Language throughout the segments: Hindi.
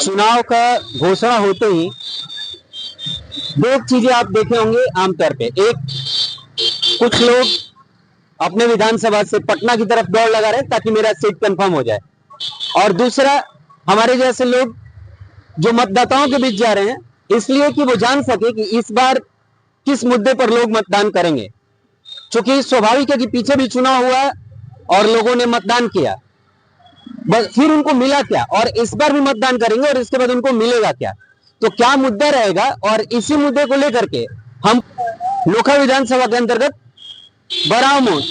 चुनाव का घोषणा होते ही दो चीजें आप देखे होंगे आमतौर पे। एक, कुछ लोग अपने विधानसभा से पटना की तरफ दौड़ लगा रहे हैं ताकि मेरा सीट कंफर्म हो जाए, और दूसरा हमारे जैसे लोग जो मतदाताओं के बीच जा रहे हैं इसलिए कि वो जान सके कि इस बार किस मुद्दे पर लोग मतदान करेंगे। क्योंकि स्वाभाविक है कि पीछे भी चुनाव हुआ और लोगों ने मतदान किया, बस फिर उनको मिला क्या, और इस बार भी मतदान करेंगे और इसके बाद उनको मिलेगा क्या, तो क्या मुद्दा रहेगा। और इसी मुद्दे को लेकर के हम लोखा विधानसभा के अंतर्गत बराव मोड़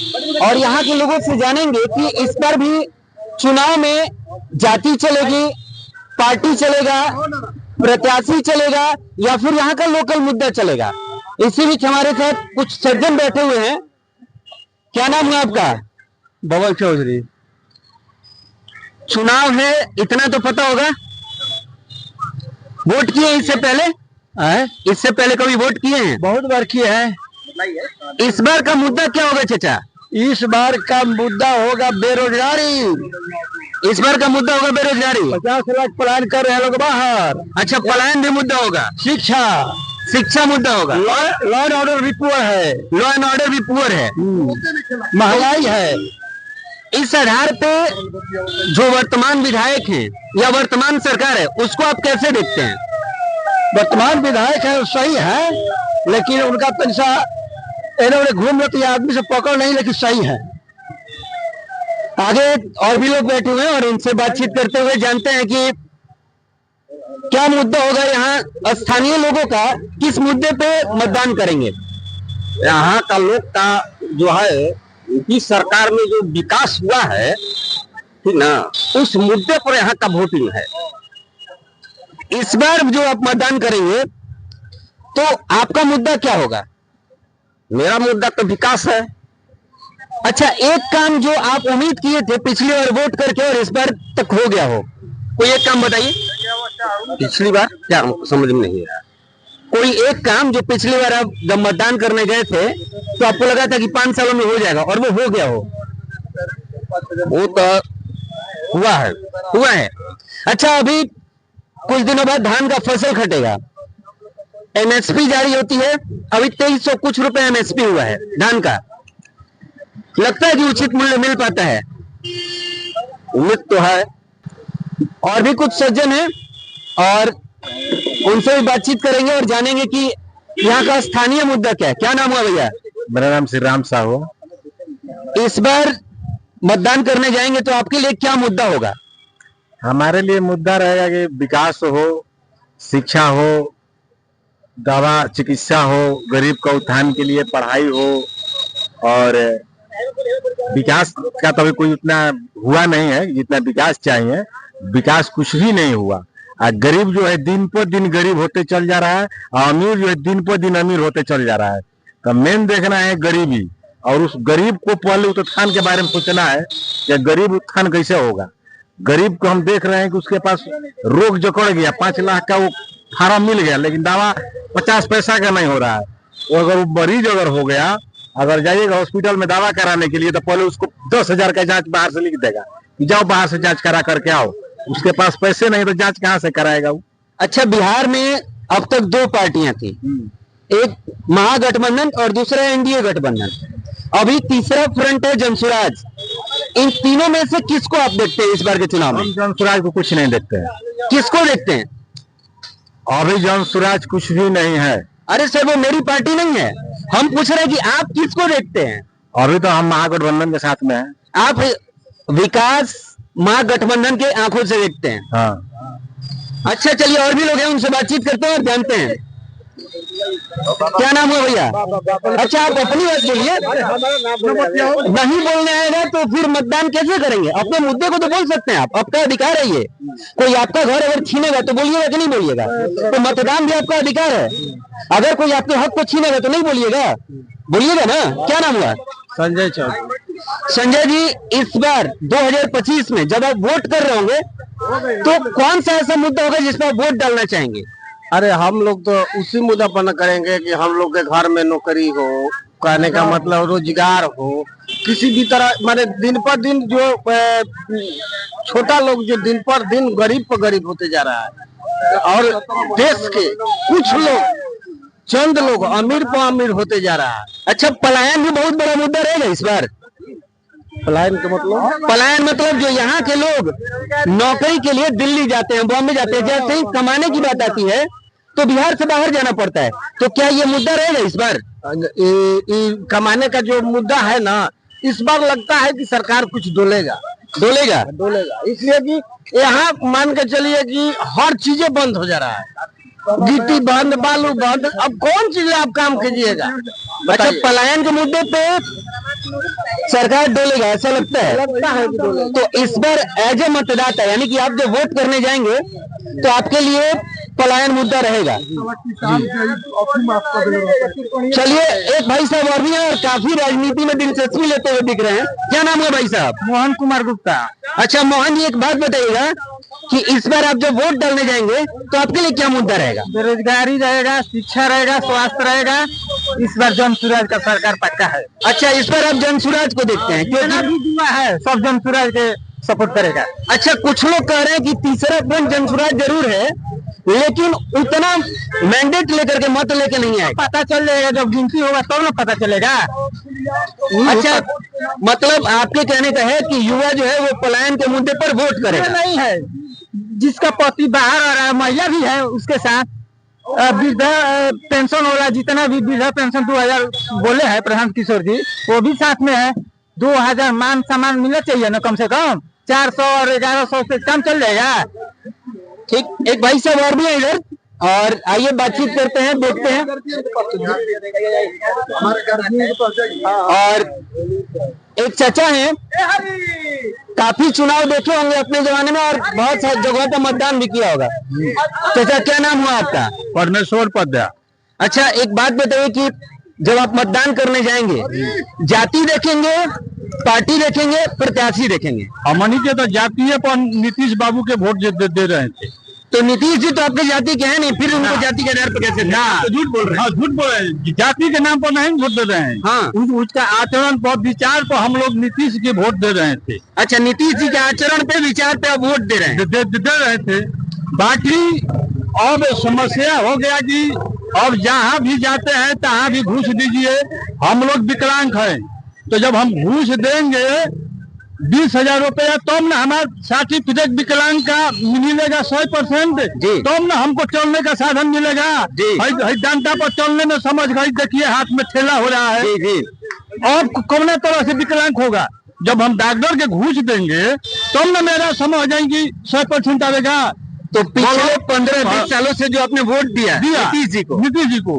और यहाँ के लोगों से जानेंगे कि इस बार भी चुनाव में जाति चलेगी, पार्टी चलेगा, प्रत्याशी चलेगा, या फिर यहाँ का लोकल मुद्दा चलेगा। इसी बीच हमारे साथ कुछ सज्जन बैठे हुए हैं। क्या नाम है आपका? बबल चौधरी। चुनाव है इतना तो पता होगा, वोट किए इससे पहले? इससे पहले कभी वोट किए हैं? बहुत बार किए हैं। इस बार का मुद्दा क्या होगा चाचा? इस बार का मुद्दा होगा बेरोजगारी। इस बार का मुद्दा होगा बेरोजगारी। 50 लाख पलायन कर रहे हैं लोग बाहर। अच्छा, पलायन भी मुद्दा होगा। शिक्षा मुद्दा होगा। लॉ एंड ऑर्डर भी पुअर है। लॉ एंड ऑर्डर भी पुअर है। महंगाई है। इस आधार पे जो वर्तमान विधायक हैं या वर्तमान सरकार है उसको आप कैसे देखते हैं? वर्तमान विधायक है सही है, लेकिन उनका पैसा इन्होंने घूम रहे तो आदमी से पकड़ नहीं, लेकिन सही है। आगे और भी लोग बैठे हुए हैं और इनसे बातचीत करते हुए जानते हैं कि क्या मुद्दा होगा। यहाँ स्थानीय लोगों का किस मुद्दे पे मतदान करेंगे? यहाँ का लोग का जो है उनकी सरकार में जो विकास हुआ है, ठीक ना, उस मुद्दे पर यहाँ का वोटिंग है। इस बार जो आप मतदान करेंगे तो आपका मुद्दा क्या होगा? मेरा मुद्दा तो विकास है। अच्छा, एक काम जो आप उम्मीद किए थे पिछली बार वोट करके और इस बार तक हो गया हो, कोई एक काम बताइए। पिछली बार क्या समझ में नहीं आया। कोई एक काम जो पिछली बार आप जब मतदान करने गए थे तो आपको लगा था कि 5 सालों में हो जाएगा और वो हो गया हो। वो तो हुआ है। अच्छा, अभी कुछ दिनों बाद धान का फसल कटेगा, एमएसपी जारी होती है। अभी 2300 कुछ रुपए एमएसपी हुआ है धान का। लगता है कि उचित मूल्य मिल पाता है? उम्मीद तो है। और भी कुछ सज्जन हैं और उनसे भी बातचीत करेंगे और जानेंगे कि यहाँ का स्थानीय मुद्दा क्या है। क्या नाम हुआ भैया? मेरा नाम श्री राम साहू। इस बार मतदान करने जाएंगे तो आपके लिए क्या मुद्दा होगा? हमारे लिए मुद्दा रहेगा कि विकास हो, शिक्षा हो, दवा चिकित्सा हो, गरीब का उत्थान के लिए पढ़ाई हो, और विकास का तो अभी कोई उतना हुआ नहीं है जितना विकास चाहिए। विकास कुछ भी नहीं हुआ। गरीब जो है दिन पर दिन गरीब होते चल जा रहा है, और अमीर जो है दिन पर दिन अमीर होते चल जा रहा है। तो मेन देखना है गरीबी, और उस गरीब को पहले उत्थान के बारे में सोचना है कि गरीब उत्थान कैसे होगा। गरीब को हम देख रहे हैं कि उसके पास रोग जकड़ गया, 5 लाख का वो फार्म मिल गया, लेकिन दावा 50 पैसा का नहीं हो रहा है। वो अगर वो मरीज अगर हो गया, अगर जाइएगा हॉस्पिटल में दावा कराने के लिए, तो पहले उसको 10,000 का जांच बाहर से लिख देगा कि जाओ बाहर से जांच करा करके आओ। उसके पास पैसे नहीं तो जांच कहाँ से कराएगा वो? अच्छा, बिहार में अब तक 2 पार्टियां थी, एक महागठबंधन और दूसरा एनडीए गठबंधन। अभी तीसरा फ्रंट है जनसुराज। इन तीनों में से किसको आप देखते हैं इस बार के चुनाव में? हम जनसुराज को कुछ नहीं देखते हैं। किसको देखते हैं? अभी जनसुराज कुछ भी नहीं है। अरे सर, वो मेरी पार्टी नहीं है। हम पूछ रहे हैं कि आप किसको देखते हैं? अभी तो हम महागठबंधन के साथ में हैं। आप विकास महागठबंधन के आंखों से देखते हैं? हाँ। अच्छा, चलिए और भी लोग हैं, उनसे बातचीत करते हैं और जानते हैं। क्या नाम है भैया? अच्छा, आप अपनी बात बोलिए। नहीं बोलने आएगा तो फिर मतदान कैसे करेंगे? अपने मुद्दे को तो बोल सकते हैं आप, आपका अधिकार है ये। कोई आपका घर अगर छीनेगा तो बोलिएगा कि नहीं बोलिएगा? तो मतदान भी आपका अधिकार है। अगर कोई आपके हक को छीनेगा तो नहीं बोलिएगा, बोलिएगा ना। क्या नाम हुआ? संजय चौधरी। संजय जी, इस बार 2025 में जब आप वोट कर रहे होंगे तो कौन सा ऐसा मुद्दा होगा जिस पर आप वोट डालना चाहेंगे? अरे हम लोग तो उसी मुद्दा पर न करेंगे कि हम लोग के घर में नौकरी हो, कहने का मतलब रोजगार हो, किसी भी तरह माने दिन पर दिन जो छोटा लोग जो दिन पर दिन गरीब पर गरीब होते जा रहा है और देश के कुछ लोग चंद लोग अमीर पर अमीर होते जा रहा है। अच्छा, पलायन भी बहुत बड़ा मुद्दा रहेगा इस बार। पलायन का मतलब? पलायन मतलब जो यहाँ के लोग नौकरी के लिए दिल्ली जाते हैं, बॉम्बे जाते हैं, जैसे ही कमाने की बात आती है तो बिहार से बाहर जाना पड़ता है। तो क्या ये मुद्दा रहेगा इस बार? कमाने का जो मुद्दा है ना, इस बार लगता है कि सरकार कुछ डोलेगा। इसलिए कि यहाँ मान के चलिए कि हर चीजें बंद हो जा रहा है, गिट्टी बंद, बालू बंद, अब कौन चीज आप काम कीजिएगा? अच्छा, पलायन के मुद्दे पे सरकार डोलेगा ऐसा लगता है? लगता है कि डोलेगा। तो इस बार एज ए मतदाता, यानी कि आप जब वोट करने जाएंगे तो आपके लिए पलायन मुद्दा रहेगा। चलिए, एक भाई साहब और भी हैं और काफी राजनीति में दिलचस्पी लेते हुए दिख रहे हैं। क्या नाम है भाई साहब? मोहन कुमार गुप्ता। अच्छा मोहन जी, एक बात बताइएगा कि इस बार आप जब वोट डालने जाएंगे तो आपके लिए क्या मुद्दा रहेगा? बेरोजगारी रहेगा, शिक्षा रहेगा, स्वास्थ्य रहेगा। इस बार जन सुराज का सरकार पक्का है। अच्छा, इस बार आप जन सुराज को देखते हैं क्योंकि भी दुआ है, सब जन सुराज के सपोर्ट करेगा। अच्छा, कुछ लोग कह रहे हैं कि तीसरा फ्रंट जन सुराज जरूर है लेकिन उतना मैंडेट लेकर के मत लेके नहीं आए। पता चल जाएगा, जब गिनती होगा तब ना पता चलेगा। अच्छा, मतलब आपके कहने का है कि युवा जो है वो पलायन के मुद्दे पर वोट करेगा? नहीं है, जिसका पति बाहर आ रहा है, महिला भी है उसके साथ, वृद्धा पेंशन हो रहा है, जितना भी वृद्धा पेंशन 2000 बोले हैं प्रशांत किशोर जी, वो भी साथ में है। 2000 मान सम्मान मिलना चाहिए ना, कम से कम 400 और 1100 से कम चल जाएगा। ठीक, एक भाई साहब और भी है इधर, और आइए बातचीत करते हैं, देखते हैं। और एक चाचा हैं, काफी चुनाव देखे होंगे अपने जमाने में और बहुत सारी जगहों पर मतदान भी किया होगा। चाचा, क्या नाम हुआ आपका? परमेश्वर पद्या। अच्छा, एक बात बताइए कि जब आप मतदान करने जाएंगे, जाति देखेंगे, पार्टी देखेंगे, प्रत्याशी देखेंगे? हमनी के तो जातीय पर नीतीश बाबू के वोट दे रहे थे। तो नीतीश जी तो आपके जाति के हैं नहीं, फिर उनको जाति के आधार पर कैसे? तो झूठ बोल रहे हैं। झूठ बोल रहे हैं, जाति के नाम पर नहीं वोट दे रहे हैं। हाँ, उसका आचरण पर, विचार पर हम लोग नीतीश के वोट दे रहे थे। अच्छा, नीतीश जी के आचरण पे, विचार पे आप वोट दे रहे हैं? दे रहे थे। बाकी अब समस्या हो गया कि अब जहाँ भी जाते हैं तहाँ भी घूस दीजिए। हम लोग विकलांग हैं, तो जब हम घूस देंगे 20,000 रुपया, तब ना हमारा सर्टिफिकेट विकलांग का मिलेगा 100%, तब ना हमको चलने का साधन मिलेगा। डंडा पर चलने में समझ गई, देखिए हाथ में ठेला हो रहा है। और कौन तरह से विकलांग होगा? जब हम डॉक्टर के घूस देंगे तब ना मेरा समझ जाएंगी 100% आएगा। तो पिछले 15-20 सालों से जो आपने वोट दिया नीतीश जी को,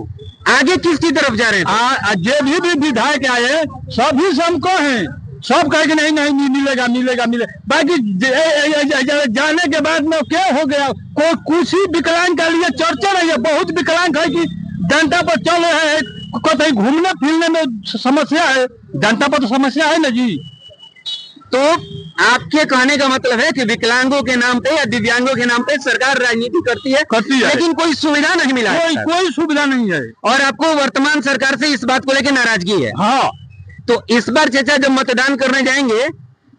आगे किसकी तरफ जा रहे हैं? जो भी विधायक आए सभी सबको हैं, सब कहे कि नहीं मिलेगा। बाकी जाने के बाद में क्या हो गया, कोई कुछ ही विकलांग के लिए चर्चा नहीं है। बहुत विकलांग है कि जनता पर चल रहे हैं, कहीं घूमने फिरने में समस्या है, जनता पर तो समस्या है ना जी। तो आपके कहने का मतलब है कि विकलांगों के नाम पे या दिव्यांगों के नाम पे सरकार राजनीति करती है, लेकिन कोई सुविधा नहीं मिला। कोई सुविधा नहीं है। और आपको वर्तमान सरकार से इस बात को लेकर नाराजगी है? हाँ। तो इस बार चाचा जब मतदान करने जाएंगे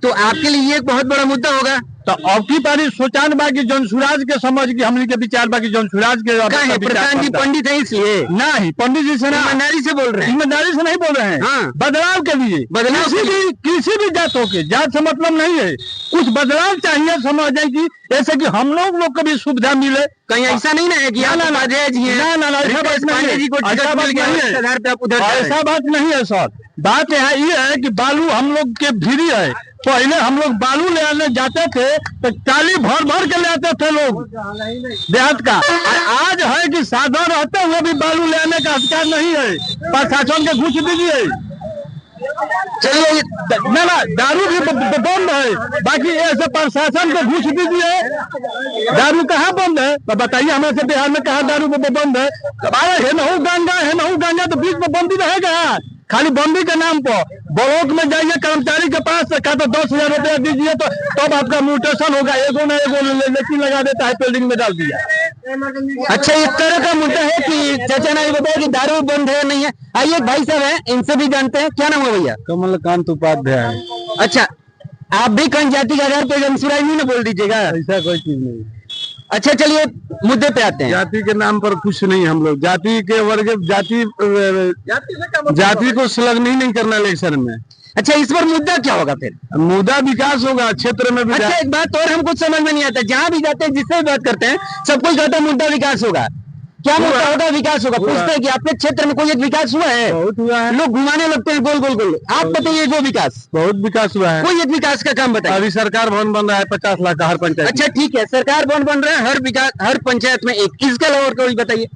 तो आपके लिए ये एक बहुत बड़ा मुद्दा होगा। तो अब की बारी सोचान बाकी जन सुराज के समझ की हमने के विचार बाकी जन सुराज के प्रधान जी पंडित है इसलिए नहीं, पंडित जी से ईमानदारी से बोल रहे हैं। ईमानदारी से नहीं बोल रहे हैं। हाँ। बदलाव के लिए, किसी भी जातों के, जात से मतलब नहीं है, कुछ बदलाव चाहिए। समझ जाए कि ऐसे कि हम लोग को भी सुविधा मिले। कहीं ऐसा नहीं ना है कि ऐसा बात नहीं है सर। बात यहाँ ये है कि बालू हम लोग के भीरी है। पहले हम लोग बालू ले आने जाते थे तो टाली भर के ले आते थे लोग देहात का, और आज है कि साधन रहते हुए भी बालू ले आने का अधिकार नहीं है। प्रशासन के घूस दीजिए। चलिए, ना दारू भी बंद है, बाकी ऐसे प्रशासन को घूस दीजिए। दारू कहाँ बंद है? तो बताइए हमें से बिहार में कहाँ दारू बंद है? है नहू गंगा तो बीच में बंदी रहेगा। खाली बंदी के नाम पर ब्लॉक में जाइए, कर्मचारी के पास का तो 10,000 रुपया दीजिए तो तब आपका म्यूटेशन होगा। एगो ना एगो लेकिन लगा देता है, बिल्डिंग में डाल दिया। अच्छा, इस तरह का मुद्दा है कि चाचा ने बताया कि दारू बंद है नहीं है। आइए भाई साहब हैं, इनसे भी जानते हैं। क्या नाम है भैया? कमलकांत उपाध्याय। अच्छा, आप भी कहीं जाति के आधार पर जनसुराई नहीं ना बोल दीजिएगा। ऐसा कोई चीज नहीं। अच्छा चलिए मुद्दे पे आते हैं। जाति के नाम पर कुछ नहीं, हम लोग जाति के वर्ग जाति को संलग्न ही नहीं करना इलेक्शन में। अच्छा, इस पर मुद्दा क्या होगा फिर? मुद्दा विकास होगा क्षेत्र में भी। अच्छा, एक बात और हमको समझ में नहीं आता, जहाँ भी जाते हैं जिससे भी बात करते हैं सब कोई कहता है मुद्दा विकास होगा। क्या मुद्दा होगा? विकास होगा। पूछते हैं कि आपके क्षेत्र में कोई एक विकास हुआ है? बहुत हुआ है। लोग घुमाने लगते हैं गोल गोल गोल। आप बताइए वो विकास। बहुत विकास हुआ है। कोई एक विकास का काम बताइए। अभी सरकार भवन बन रहा है 50 लाख का हर पंचायत। अच्छा ठीक है, सरकार भवन बन रहा है हर विकास हर पंचायत में एक। इसके अलावा और कोई बताइए।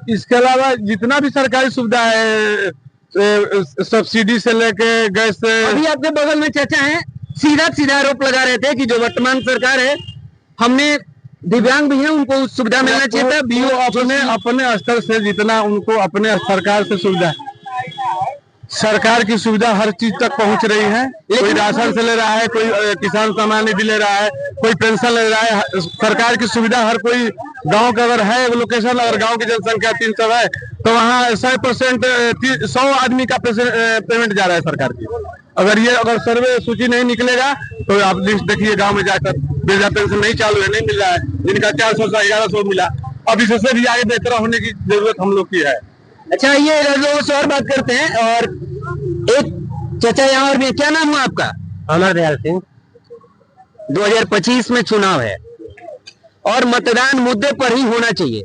इसके अलावा जितना भी सरकारी सुविधा है, सब्सिडी से लेके गैस से। अभी आपके बगल में चाचा हैं, सीधा सीधा आरोप लगा रहे थे कि जो वर्तमान सरकार है, हमने दिव्यांग भी हैं उनको सुविधा मिलना चाहिए था। बीओ अपने स्तर से जितना उनको अपने सरकार से सुविधा, सरकार की सुविधा हर चीज तक पहुंच रही है। कोई राशन से ले रहा है, कोई किसान सम्मान निधि ले रहा है, कोई पेंशन ले रहा है। सरकार की सुविधा हर कोई गांव का अगर है लोकेशन, अगर गांव की जनसंख्या 300 है तो वहाँ 100% 100 आदमी का पेमेंट जा रहा है सरकार की। अगर सर्वे सूची नहीं निकलेगा तो आप लिस्ट देखिए गांव में जाकर, वृद्धा पेंशन नहीं चालू है, नहीं मिल रहा है। जिनका 400 से 1100 मिला, अब इससे भी आगे बेहतर होने की जरूरत हम लोग की है। अच्छा, ये लोग और बात करते हैं। और एक चाचा यहाँ और भी। क्या नाम हुआ आपका? अमर दयाल सिंह। 2025 में चुनाव है और मतदान मुद्दे पर ही होना चाहिए।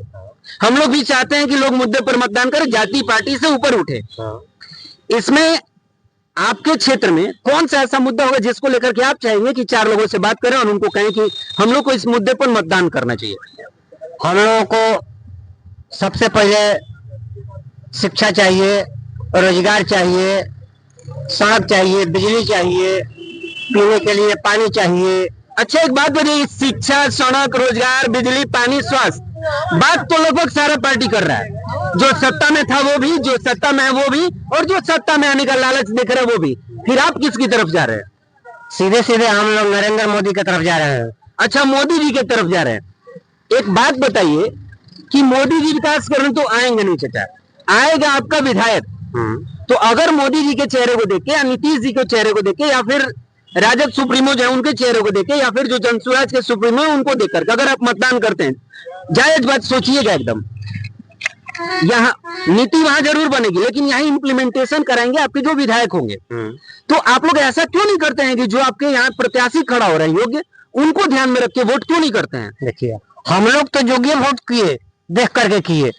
हम लोग भी चाहते हैं कि लोग मुद्दे पर मतदान करें, जाति पार्टी से ऊपर उठे। इसमें आपके क्षेत्र में कौन सा ऐसा मुद्दा होगा जिसको लेकर के आप चाहेंगे कि 4 लोगों से बात करें और उनको कहें कि हम लोग को इस मुद्दे पर मतदान करना चाहिए? हम लोगों को सबसे पहले शिक्षा चाहिए, रोजगार चाहिए, सड़क चाहिए, बिजली चाहिए, पीने के लिए पानी चाहिए। अच्छा, एक बात बताइए, शिक्षा, सड़क, रोजगार, बिजली, पानी, स्वास्थ्य, बात तो लगभग सारा पार्टी कर रहा है। जो सत्ता में था वो भी, जो सत्ता में है वो भी, और जो सत्ता में आने का लालच देख रहे हैं वो भी। फिर आप किसकी तरफ जा रहे हैं? सीधे सीधे हम लोग नरेंद्र मोदी की तरफ जा रहे हैं। अच्छा, मोदी जी की तरफ जा रहे हैं। एक बात बताइए कि मोदी जी विकास करने तो आएंगे नहीं चाचा, आएगा आपका विधायक। तो अगर मोदी जी के चेहरे को देख के या नीतीश जी के चेहरे को देख के या फिर राजद सुप्रीमो जो है उनके चेहरे को देख के या फिर जो जनसुराज के सुप्रीमो है उनको देख करके अगर आप मतदान करते हैं, जायज बात सोचिएगा एकदम, यहाँ नीति वहां जरूर बनेगी लेकिन यहाँ इम्प्लीमेंटेशन कराएंगे आपके जो विधायक होंगे। तो आप लोग ऐसा क्यों नहीं करते हैं कि जो आपके यहाँ प्रत्याशी खड़ा हो रहे हैं योग्य, उनको ध्यान में रख के वोट क्यों नहीं करते हैं? देखिए, हम लोग तो योग्य वोट किए, देख करके किए,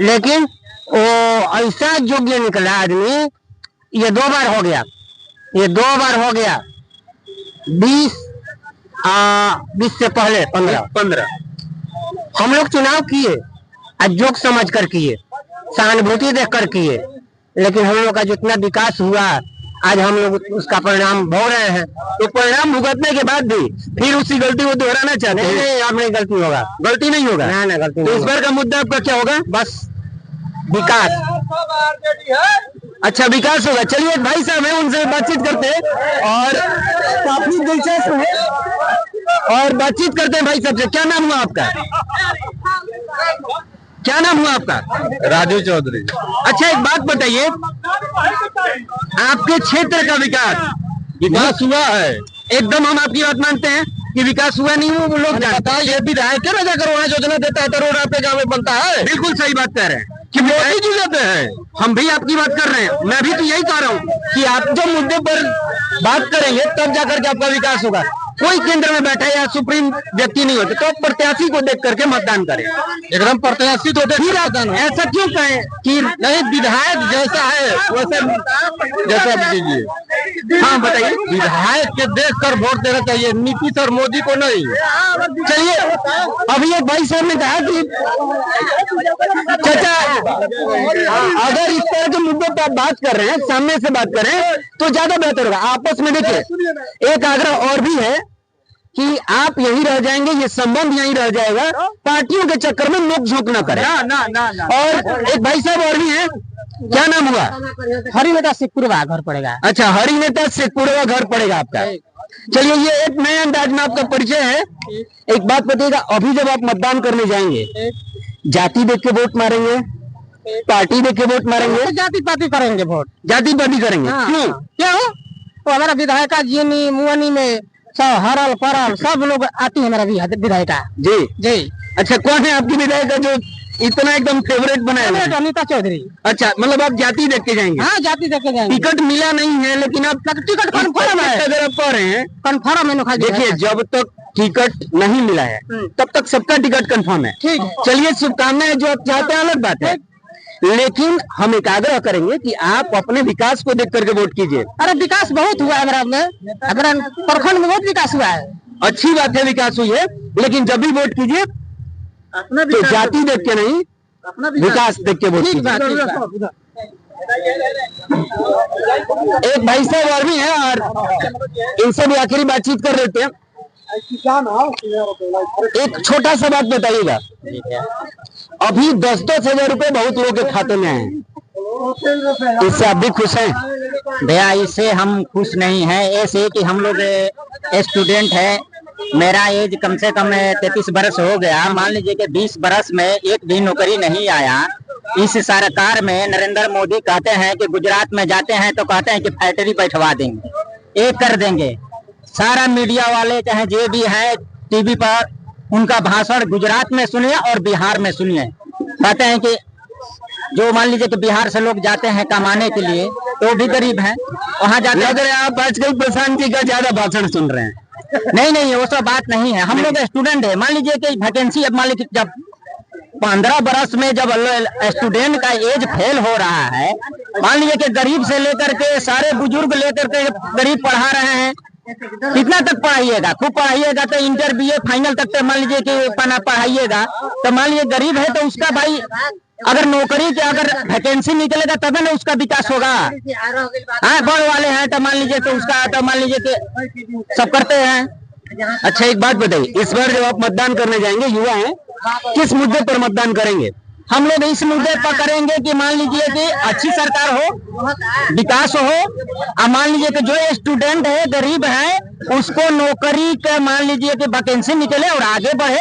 लेकिन वो ऐसा योग्य निकला आदमी। ये 2 बार हो गया, ये 2 बार हो गया। 20 से पहले 15 हम लोग चुनाव किए, जोग समझ कर किए, सहानुभूति देख कर किए, लेकिन हम लोग का जितना विकास हुआ आज हम लोग उसका परिणाम भोग रहे हैं। तो परिणाम भुगतने के बाद भी फिर उसी गलती को दोहराना चाहते हैं? नहीं, अब नहीं गलती होगा, गलती नहीं होगा। ना गलती। तो इस बार का मुद्दा आपका क्या होगा? बस विकास। अच्छा, विकास होगा। चलिए, एक भाई साहब है उनसे बातचीत करते हैं और काफी दिलचस्प है और बातचीत करते हैं भाई साहब से। क्या नाम हुआ आपका? क्या नाम हुआ आपका? राजू चौधरी। अच्छा, एक बात बताइए, आपके क्षेत्र का विकास हुआ है? एकदम हम आपकी बात मानते हैं कि विकास हुआ नहीं हुआ वो लोग जानते हैं। ये विधायक है ना, करोड़ा योजना देता है, करोड़ आपके गाँव में बनता है। बिल्कुल सही बात कह रहे हैं कि मोदी जी देते हैं। हम भी आपकी बात कर रहे हैं, मैं भी तो यही कह रहा हूँ कि आप जो मुद्दे पर बात करेंगे तब जाकर के आपका विकास होगा। कोई केंद्र में बैठा या सुप्रीम व्यक्ति नहीं होते तो प्रत्याशी को देख करके मतदान करें। एकदम प्रत्याशी तो फिर आप ऐसा क्यों कहें कि नहीं, विधायक जैसा है वैसे जैसा कीजिए। हाँ बताइए। विधायक के देख कर वोट देना चाहिए, नीतीश और मोदी को नहीं। चलिए, अभी एक भाई साहब ने कहा कि चाचा अगर इस तरह के मुद्दों पर आप बात कर रहे हैं, सामने से बात कर रहे हैं तो ज्यादा बेहतर होगा। आपस में देखिए, एक आग्रह और भी है कि आप यहीं रह जाएंगे, ये संबंध यहीं रह जाएगा, पार्टियों के चक्कर में नोक झोंक न करें। और एक भाई साहब और भी हैं, क्या नाम हुआ? हरिनेता शेखपुरवा घर पड़ेगा। अच्छा, हरिनेता शेखपुरवा घर पड़ेगा आपका। चलिए, ये एक नए अंदाज में आपका परिचय है। एक बात बताइएगा, अभी जब आप मतदान करने जाएंगे जाति देख के वोट मारेंगे, पार्टी देख के वोट मारेंगे? जाति पाति करेंगे वोट। जाति पार्टी करेंगे? क्यों? क्यों? तो हमारा विधायिका जीनी मुअनी में सब हरल परल सब लोग आती है हमारा विधायिका जी जी। अच्छा, कौन है आपकी विधायिका जो इतना एकदम फेवरेट बनाया हुआ है? अनिता चौधरी। अच्छा, मतलब आप जाति देख के जाएंगे? हाँ, जाति देख के जाएंगे। टिकट मिला नहीं है लेकिन आप टिकट कन्फर्म है, अगर आप कह रहे हैं कन्फर्म है। देखिए, जब तक टिकट नहीं मिला है तब तक सबका टिकट कंफर्म है। ठीक है, चलिए, शुभकामनाएं। जो आप चाहते हैं अलग बात है, लेकिन हम एक आग्रह करेंगे कि आप अपने विकास को देख करके वोट कीजिए। अरे विकास बहुत हुआ है हमारा में, हमारा प्रखंड में बहुत विकास हुआ है। अच्छी बात है, विकास हुई है, लेकिन जब भी वोट कीजिए तो जाति देख के नहीं, विकास देख के वोट कीजिए। एक भाई साहब और भी हैं और इनसे भी आखिरी बातचीत कर लेते हैं। एक छोटा सा बात बताइएगा, अभी 10-10 हजार रुपए बहुत लोगों के खाते में आए हैं, इससे आप भी खुश हैं? भैया, इससे हम खुश नहीं हैं। ऐसे कि हम लोग स्टूडेंट है, मेरा एज कम से कम 33 बरस हो गया। मान लीजिए कि 20 बरस में एक भी नौकरी नहीं आया। इस सरकार में नरेंद्र मोदी कहते हैं कि गुजरात में जाते हैं तो कहते हैं कि फैक्ट्री बैठवा देंगे, एक कर देंगे। सारा मीडिया वाले चाहे जो भी है टीवी पर, उनका भाषण गुजरात में सुनिए और बिहार में सुनिए। कहते हैं कि जो मान लीजिए कि बिहार से लोग जाते हैं कमाने के लिए तो भी गरीब हैं, वहाँ जाते हैं। लग रहा है आप आजकल प्रशांत जी का ज्यादा भाषण सुन रहे हैं। नहीं, वो सब बात नहीं है। हम लोग स्टूडेंट है। मान लीजिए कि वैकेंसी, अब मान लीजिए जब 15 बरस में जब स्टूडेंट का एज फेल हो रहा है, मान लीजिए कि गरीब से लेकर के सारे बुजुर्ग लेकर के गरीब पढ़ा रहे हैं। कितना तक पढ़ाइएगा? खूब पढ़ाइएगा तो इंटर BA फाइनल तक तो मान लीजिए कि पढ़ाइएगा, तो मान लीजिए गरीब है तो उसका भाई अगर नौकरी के अगर वैकेंसी निकलेगा तब ना उसका विकास होगा। हाँ, बड़ वाले हैं तो मान लीजिए तो उसका तो मान लीजिए कि सब करते हैं। अच्छा, एक बात बताइए, इस बार जब आप मतदान करने जाएंगे, युवा हैं, किस मुद्दे पर मतदान करेंगे? हम लोग इस मुद्दे पर करेंगे कि मान लीजिए कि अच्छी सरकार हो, विकास हो, और मान लीजिए कि जो स्टूडेंट है, गरीब है, उसको नौकरी का मान लीजिए कि वैकेंसी निकले और आगे बढ़े।